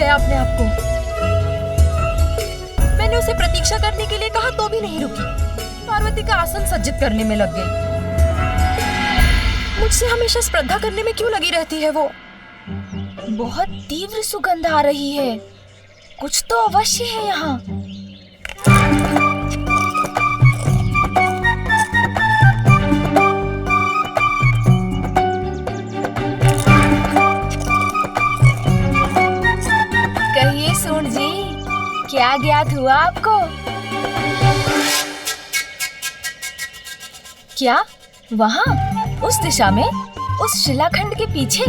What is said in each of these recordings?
जया अपने आप को। मैंने उसे प्रतीक्षा करने के लिए कहा तो भी नहीं रुकी। पार्वती का आसन सज्जित करने में लग गई। मुझसे हमेशा स्पर्धा करने में क्यों लगी रहती है वो? बहुत तीव्र सुगंध आ रही है। कुछ तो अवश्य है यहाँ। कहिए सूंड जी, क्या ज्ञात हुआ आपको? क्या? वहाँ उस दिशा में, उस शिलाखंड के पीछे?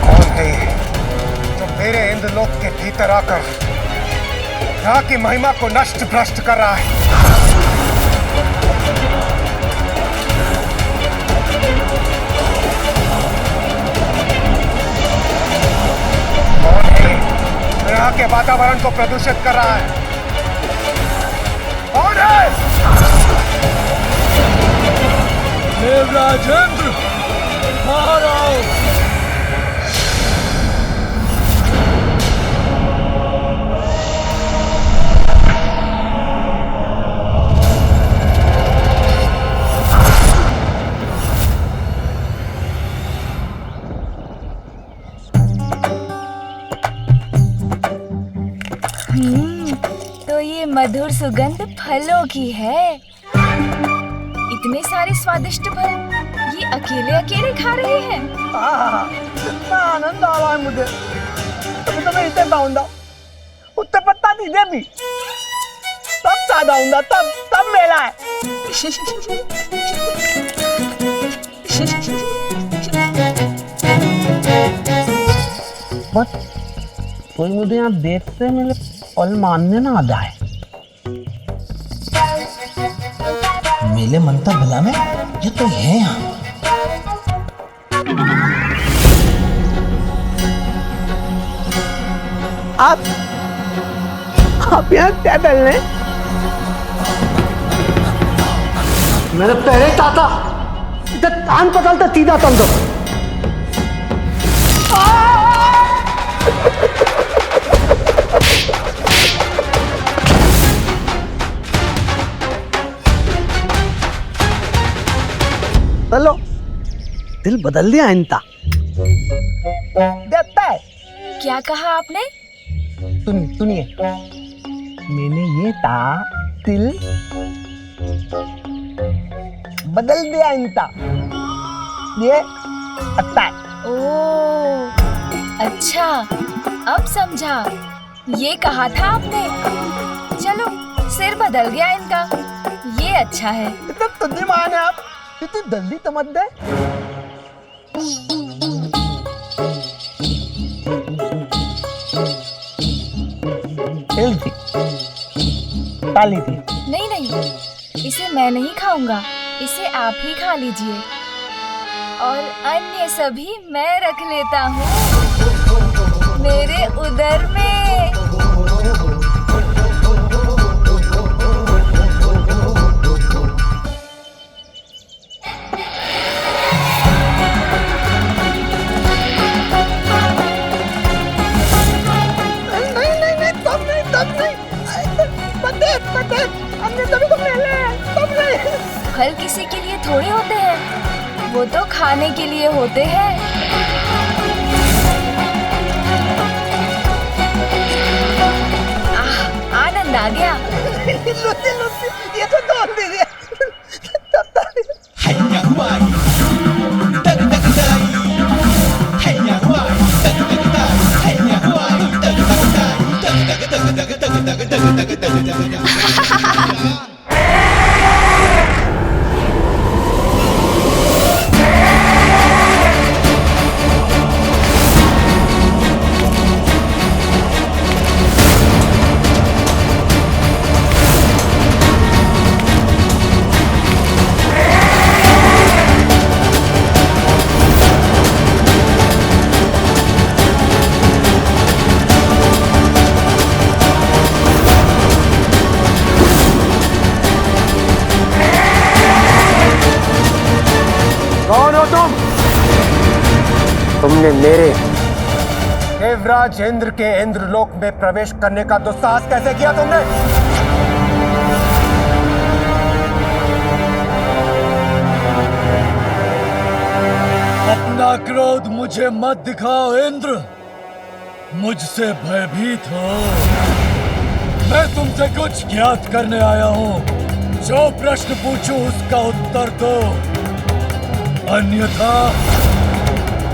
कौन है ये जो मेरे इंद्रलोक के भीतर आकर यहाँ की महिमा को नष्ट भ्रष्ट कर रहा है? कौन है जो यहाँ के वातावरण को प्रदूषित कर रहा है? कौन है? देवराजेंद्र, बाहर आओ। तो ये मधुर सुगंध फलों की है। इतने सारे स्वादिष्ट फल ये अकेले अकेले खा रहे हैं। कितना आनंद आ रहा है मुझे। तभी तो मैं इसे पाऊंगा। उत्ते पत्ता दीजिए भी। तब ज्यादा आऊंगा, तब मेला है। बस कोई मुझे यहाँ देखते मेरे पल मानने ना आ जाए। मेले मनता भला में ये तो है यहाँ। आप यहाँ क्या कर रहे हैं? मेरे पहले ताता इधर कान पकड़ता सीधा तल दो। चलो दिल बदल दिया इनका। देता है। क्या कहा आपने? सुनिए, मैंने ये दिल बदल दिया इनका। ये अच्छा है। ओह, अच्छा, अब समझा। ये कहा था आपने। चलो, सिर बदल गया इनका। ये अच्छा है। इतना बुद्धिमान है आप। इतनी जल्दी समझ गए। ताली थी। नहीं, इसे मैं नहीं खाऊंगा। इसे आप ही खा लीजिए और अन्य सभी मैं रख लेता हूँ मेरे उदर में। फल किसी के लिए थोड़े होते हैं, वो तो खाने के लिए होते हैं। आनंद आ गया। लुसी, ये तो तोड़ दीजिए। तुमने मेरे देवराज इंद्र के इंद्रलोक में प्रवेश करने का दुस्साहस कैसे किया तुमने? अपना क्रोध मुझे मत दिखाओ इंद्र, मुझसे भयभीत हो। मैं तुमसे कुछ ज्ञात करने आया हूँ। जो प्रश्न पूछूं उसका उत्तर दो, अन्यथा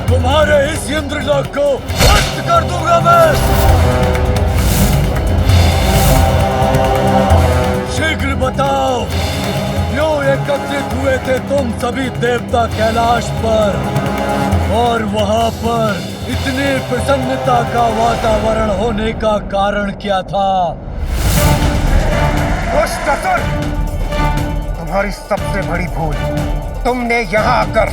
तुम्हारे इस इंद्रलोक को नष्ट कर दूंगा मैं। शीघ्र बताओ, क्यों एकत्रित हुए थे तुम सभी देवता कैलाश पर, और वहां पर इतनी प्रसन्नता का वातावरण होने का कारण क्या था? दुष्ट असुर, तुम्हारी सबसे बड़ी भूल, तुमने यहाँ आकर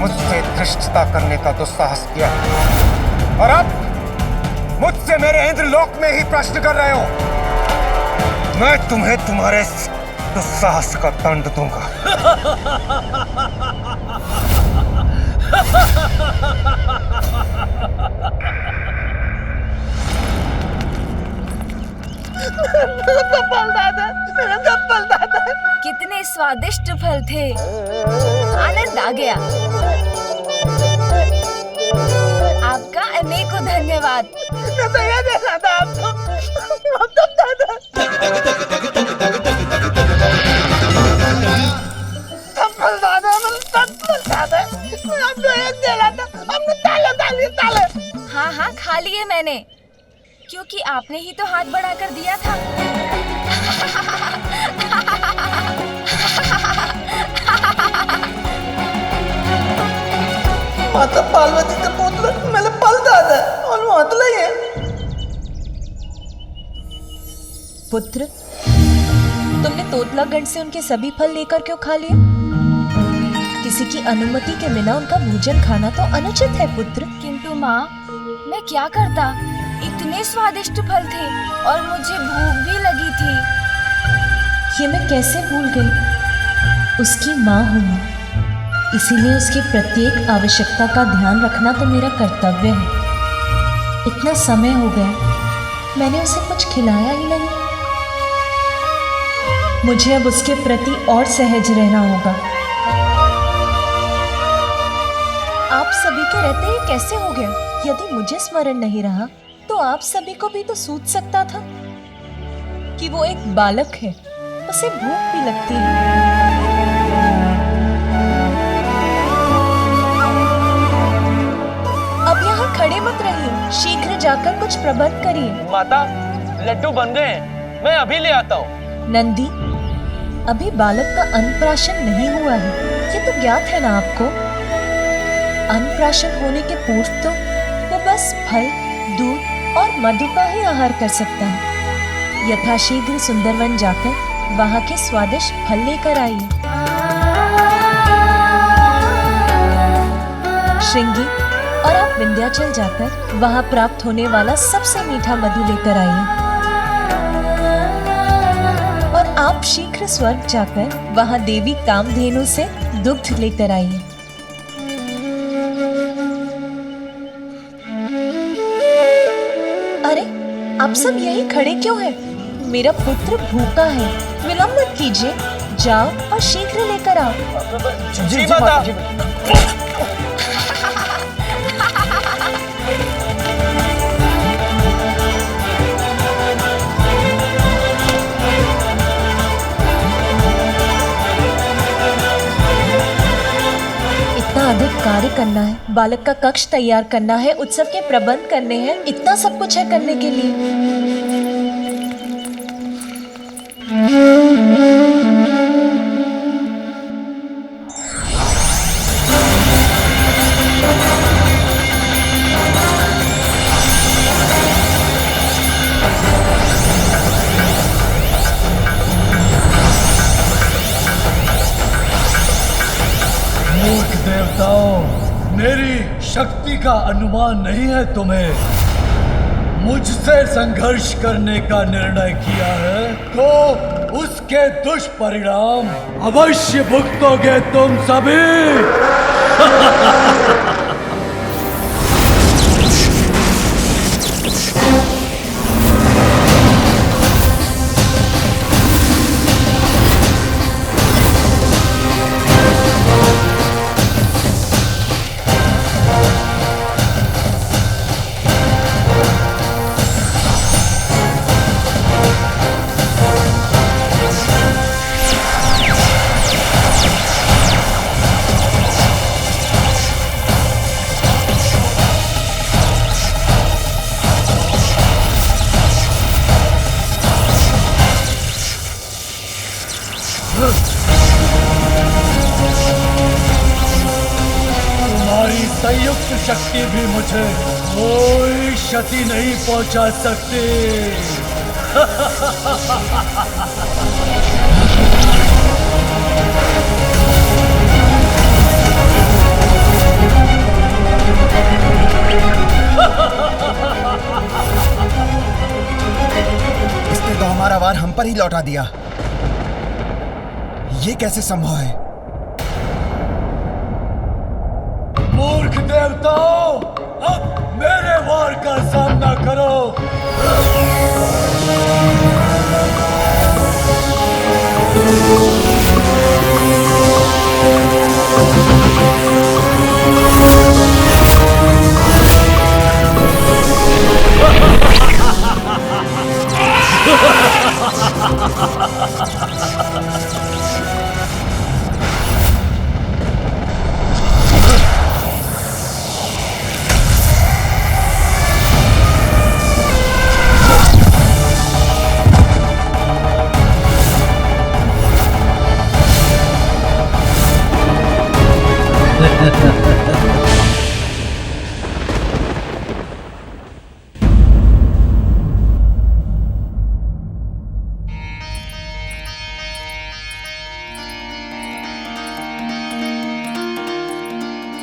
मुझसे धृष्टता करने का दुस्साहस किया, और अब मुझसे मेरे इंद्रलोक में ही प्रश्न कर रहे हो। मैं तुम्हें तुम्हारे दुस्साहस का दंड दूंगा। कितने स्वादिष्ट फल थे, आनंद आ गया। आपका अनेकों धन्यवाद। मैं तो ये देखा था आपको। सब फल दादा, सब फल दादा। हमने एक देला था, हमने ताले। हाँ हाँ, खा लिए मैंने, क्योंकि आपने ही तो हाथ बढ़ाकर दिया था। माता पार्वती का पुत्र मेरे पल दादा और मातला ही है। पुत्र, तुमने तोतलागढ़ से उनके सभी फल लेकर क्यों खा लिए? किसी की अनुमति के बिना उनका भोजन खाना तो अनुचित है पुत्र। किंतु माँ, मैं क्या करता, इतने स्वादिष्ट फल थे और मुझे भूख भी लगी थी। ये मैं कैसे भूल गई? उसकी माँ हूँ मैं, इसीलिए उसकी प्रत्येक आवश्यकता का ध्यान रखना तो मेरा कर्तव्य है। इतना समय हो गया, मैंने उसे कुछ खिलाया ही नहीं। मुझे अब उसके प्रति और सहज रहना होगा। आप सभी के रहते ही कैसे हो गया? यदि मुझे स्मरण नहीं रहा तो आप सभी को भी तो सूझ सकता था कि वो एक बालक है, उसे भूख भी लगती है। अब यहाँ खड़े मत रहिए, शीघ्र जाकर कुछ प्रबंध करिए। माता, लड्डू बन गए हैं, मैं अभी ले आता हूँ। नंदी, अभी बालक का अन्नप्राशन नहीं हुआ है, ये तो ज्ञात है ना आपको। अन्नप्राशन होने के पूर्व तो वो बस फल, दूध और मधु का ही आहार कर सकता है। यथाशीघ्र सुंदरवन जाकर वहाँ के स्वादिष्ट फल लेकर आइए। श्रृंगी, और आप विंध्याचल जाकर वहाँ प्राप्त होने वाला सबसे मीठा मधु लेकर आइए। और आप शीघ्र स्वर्ग जाकर वहाँ देवी कामधेनु से दुग्ध लेकर आइए। अरे, आप सब यहीं खड़े क्यों हैं? मेरा पुत्र भूखा है, विलंब मत कीजिए, जाओ और शीघ्र लेकर आओ। जी माता। इतना अधिक कार्य करना है, बालक का कक्ष तैयार करना है, उत्सव के प्रबंध करने हैं, इतना सब कुछ है करने के लिए। मूर्ख देवताओं, मेरी शक्ति का अनुमान नहीं है तुम्हें। मुझसे संघर्ष करने का निर्णय किया है तो उसके दुष्परिणाम अवश्य भुगतोगे तुम सभी। संयुक्त शक्ति भी मुझे कोई क्षति नहीं पहुंचा सकती। इसने तो हमारा वार हम पर ही लौटा दिया। ये कैसे संभव है? मूर्ख देवताओं, अब मेरे वार का सामना करो।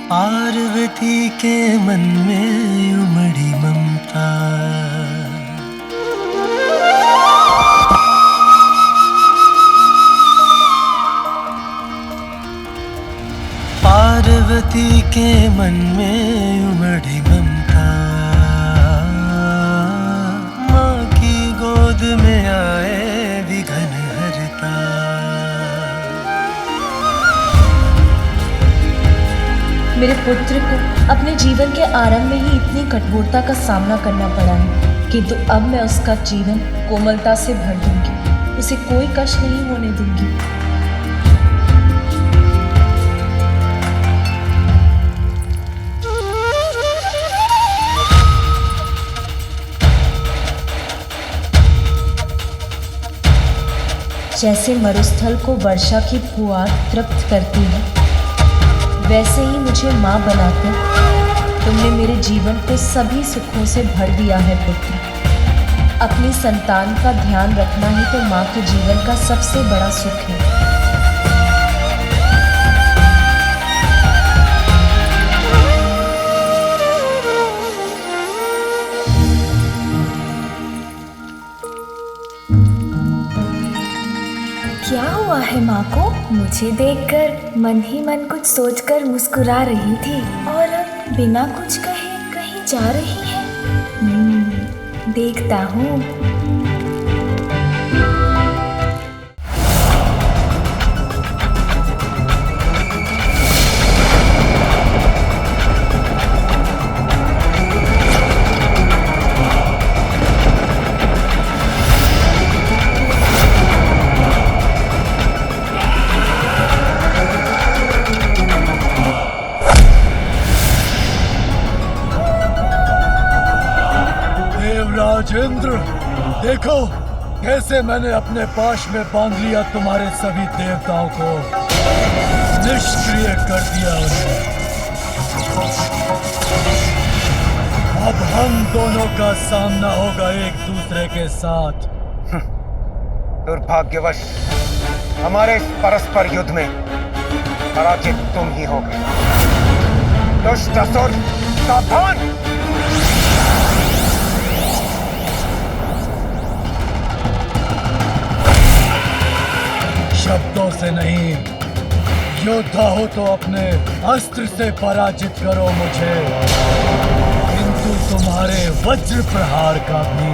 पार्वती के मन में उमड़ी ममता, पार्वती के मन में उमड़ी ममता, माँ की गोद में आए विघन हरता। मेरे पुत्र को अपने जीवन के आरंभ में ही इतनी कठोरता का सामना करना पड़ा है, किंतु अब मैं उसका जीवन कोमलता से भर दूंगी, उसे कोई कष्ट नहीं होने दूंगी। जैसे मरुस्थल को वर्षा की फुहार तृप्त करती है, वैसे ही मुझे माँ बनाकर तुमने मेरे जीवन को सभी सुखों से भर दिया है पुत्र। अपनी संतान का ध्यान रखना ही तो माँ के जीवन का सबसे बड़ा सुख है। क्या हुआ है माँ को? मुझे देखकर मन ही मन कुछ सोचकर मुस्कुरा रही थी और अब बिना कुछ कहे कहीं जा रही है। देखता हूँ। राजेंद्र, देखो कैसे मैंने अपने पाश में बांध लिया तुम्हारे सभी देवताओं को, निष्क्रिय कर दिया उन्हें। अब हम दोनों का सामना होगा एक दूसरे के साथ। दुर्भाग्यवश हमारे इस परस्पर युद्ध में पराजित तुम ही हो गए। दुष्ट असुर, सावधान! शब्दों से नहीं, योद्धा हो तो अपने अस्त्र से पराजित करो मुझे, किंतु तुम्हारे वज्र प्रहार का भी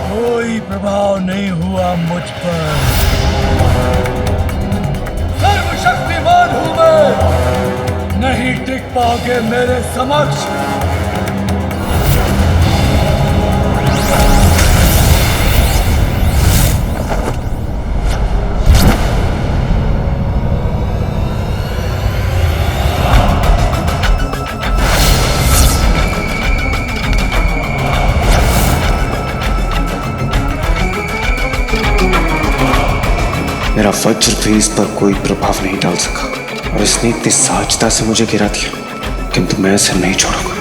कोई प्रभाव नहीं हुआ मुझ पर। सर्वशक्तिमान हूं मैं, नहीं टिक पाओगे मेरे समक्ष। मेरा वज्र भी इस पर कोई प्रभाव नहीं डाल सका और इसने इतनी सहजता से मुझे गिरा दिया किंतु मैं इसे नहीं छोड़ूंगा।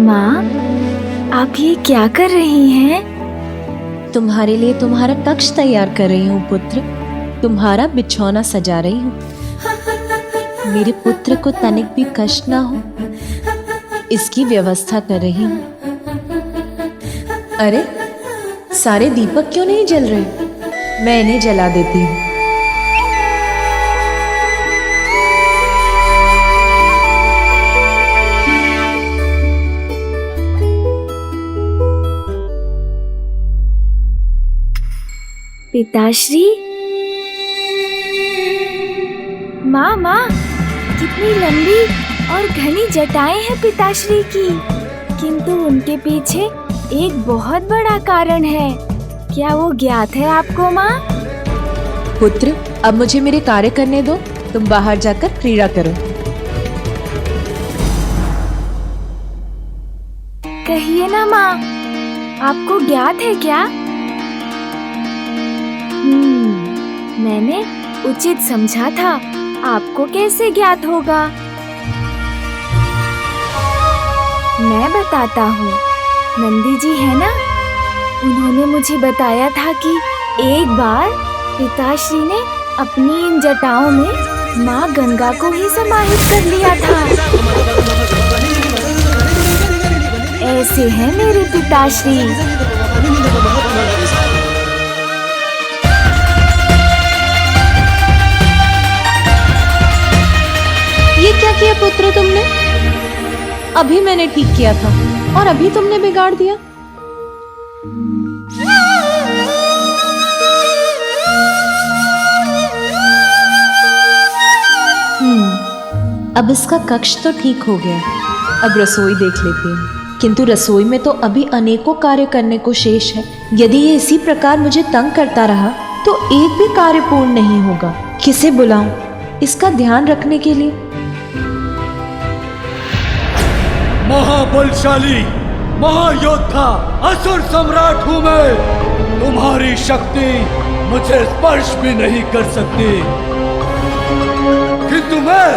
माँ, आप ये क्या कर रही हैं? तुम्हारे लिए तुम्हारा कक्ष तैयार कर रही हूँ पुत्र। तुम्हारा बिछौना सजा रही हूँ। मेरे पुत्र को तनिक भी कष्ट ना हो, इसकी व्यवस्था कर रही हूँ। अरे, सारे दीपक क्यों नहीं जल रहे? मैं इन्हें जला देती हूँ। पिताश्री, माँ माँ, कितनी लंबी और घनी जटाएं हैं पिताश्री की, किंतु उनके पीछे एक बहुत बड़ा कारण है। क्या वो ज्ञात है आपको माँ? पुत्र, अब मुझे मेरे कार्य करने दो। तुम बाहर जाकर क्रीड़ा करो। कहिए ना माँ, आपको ज्ञात है क्या? मैंने उचित समझा था, आपको कैसे ज्ञात होगा? मैं बताता हूँ। नंदी जी है ना, उन्होंने मुझे बताया था कि एक बार पिताश्री ने अपनी इन जटाओं में माँ गंगा को ही समाहित कर लिया था। ऐसे हैं मेरे पिताश्री। ये क्या किया पुत्र तुमने? अभी मैंने ठीक किया था और अभी तुमने बिगाड़ दिया। अब इसका कक्ष तो ठीक हो गया। अब रसोई देख लेती हूँ। किंतु रसोई में तो अभी अनेकों कार्य करने को शेष है। यदि ये इसी प्रकार मुझे तंग करता रहा तो एक भी कार्य पूर्ण नहीं होगा। किसे बुलाऊं इसका ध्यान रखने के लिए? महाबलशाली महायोद्धा असुर सम्राट हूं मैं। तुम्हारी शक्ति मुझे स्पर्श भी नहीं कर सकती, किंतु मैं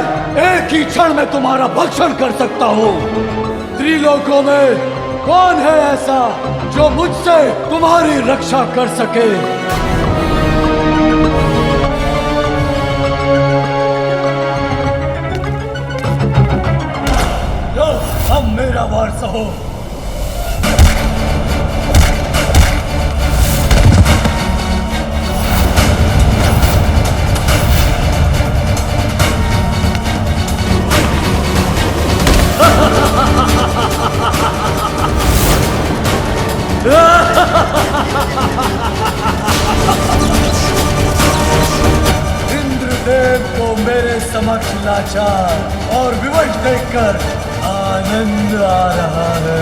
एक ही क्षण में तुम्हारा भक्षण कर सकता हूँ। त्रिलोकों में कौन है ऐसा जो मुझसे तुम्हारी रक्षा कर सके? लो, अब मेरा वार सहो। इंद्रदेव को मेरे समक्ष लाचार और विवश देखकर आनंद आ रहा है।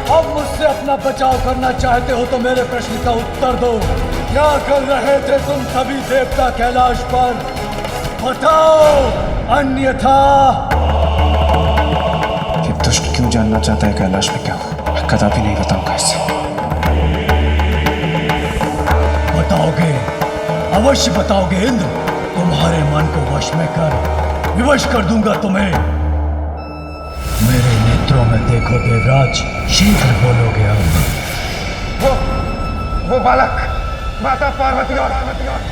अब मुझसे अपना बचाव करना चाहते हो तो मेरे प्रश्न का उत्तर दो। क्या कर रहे थे तुम सभी देवता कैलाश पर? बताओ, अन्यथा। ये दुष्ट क्यों जानना चाहता है कैलाश में क्या हो? मैं कदापि नहीं बताऊंगा इसे। बताओगे, अवश्य बताओगे इंद्र। तुम्हारे मन को वश में कर विवश कर दूंगा तुम्हें। नेत्रों में देखो देवराज, शीघ्र बोलोगे अब। वो बालक माता पार्वती और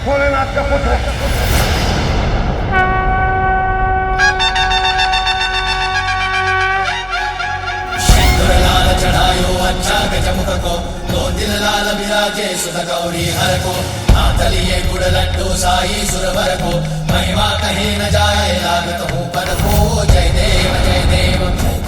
भोलेनाथ का पुत्र है। चढ़ायो अच्छा गजमुख को, दो दिल लाल विराजे सुध गौरी हर को, हाथ लिए गुड़ लड्डू साई सुरवर को, महिमा कहीं न जाए लागत हूँ पर को, जय देव जय देव।